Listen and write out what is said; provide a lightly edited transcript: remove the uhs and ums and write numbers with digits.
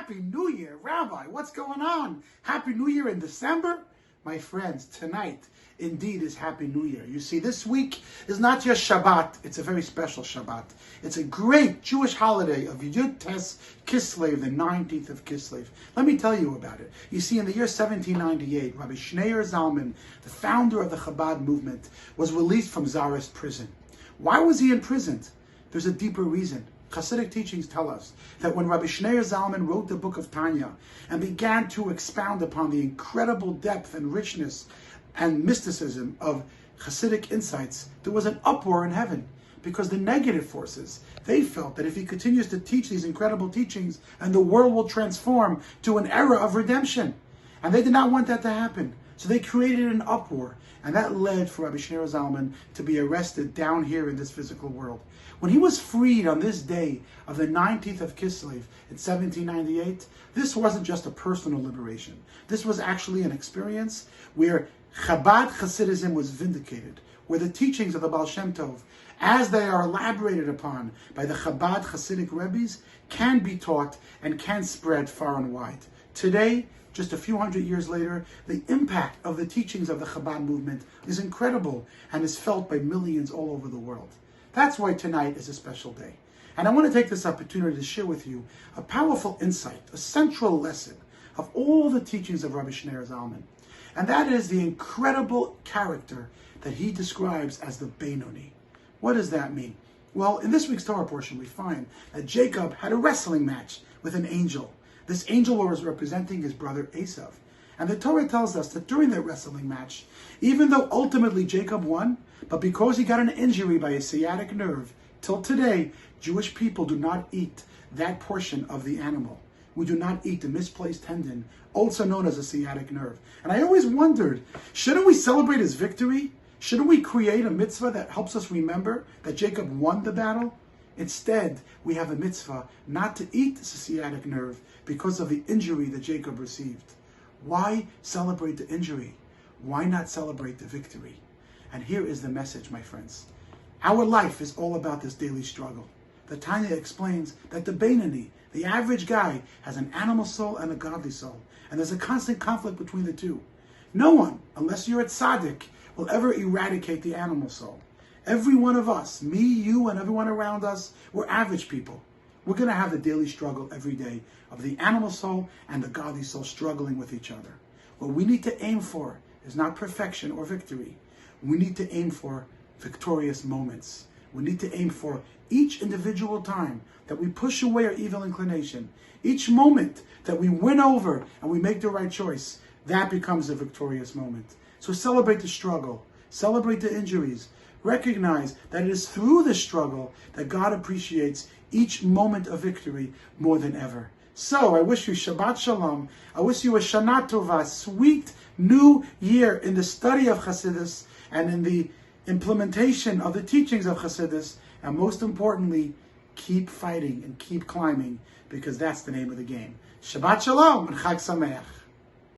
Happy New Year, Rabbi. What's going on? Happy New Year in December? My friends, tonight indeed is Happy New Year. You see, this week is not just Shabbat, it's a very special Shabbat. It's a great Jewish holiday of Yud Tes Kislev, the 19th of Kislev. Let me tell you about it. You see, in the year 1798, Rabbi Zalman, the founder of the Chabad movement, was released from Tsarist prison. Why was he imprisoned? There's a deeper reason. Hasidic teachings tell us that when Rabbi Zalman wrote the book of Tanya and began to expound upon the incredible depth and richness and mysticism of Hasidic insights, there was an uproar in heaven because the negative forces, they felt that if he continues to teach these incredible teachings and the world will transform to an era of redemption. And they did not want that to happen. So they created an uproar, and that led for Rabbi Zalman to be arrested down here in this physical world. When he was freed on this day of the 19th of Kislev in 1798, this wasn't just a personal liberation. This was actually an experience where Chabad Hasidism was vindicated, where the teachings of the Baal Shem Tov, as they are elaborated upon by the Chabad Hasidic Rebbes, can be taught and can spread far and wide. Today, just a few hundred years later, the impact of the teachings of the Chabad movement is incredible and is felt by millions all over the world. That's why tonight is a special day. And I want to take this opportunity to share with you a powerful insight, a central lesson of all the teachings of Rabbi Zalman. And that is the incredible character that he describes as the Benoni. What does that mean? Well, in this week's Torah portion, we find that Jacob had a wrestling match with an angel. This angel was representing his brother Esav. And the Torah tells us that during that wrestling match, even though ultimately Jacob won, but because he got an injury by a sciatic nerve, till today, Jewish people do not eat that portion of the animal. We do not eat the misplaced tendon, also known as a sciatic nerve. And I always wondered, shouldn't we celebrate his victory? Shouldn't we create a mitzvah that helps us remember that Jacob won the battle? Instead, we have a mitzvah not to eat the sciatic nerve because of the injury that Jacob received. Why celebrate the injury? Why not celebrate the victory? And here is the message, my friends. Our life is all about this daily struggle. The Tanya explains that the Benoni, the average guy, has an animal soul and a godly soul. And there's a constant conflict between the two. No one, unless you're a tzaddik, will ever eradicate the animal soul. Every one of us, me, you, and everyone around us, we're average people. We're going to have the daily struggle every day of the animal soul and the godly soul struggling with each other. What we need to aim for is not perfection or victory. We need to aim for victorious moments. We need to aim for each individual time that we push away our evil inclination. Each moment that we win over and we make the right choice, that becomes a victorious moment. So celebrate the struggle. Celebrate the injuries. Recognize that it is through the struggle that God appreciates each moment of victory more than ever. So I wish you Shabbat Shalom. I wish you a Shana Tova, sweet new year in the study of Chassidus and in the implementation of the teachings of Chassidus. And most importantly, keep fighting and keep climbing, because that's the name of the game. Shabbat Shalom and Chag Sameach.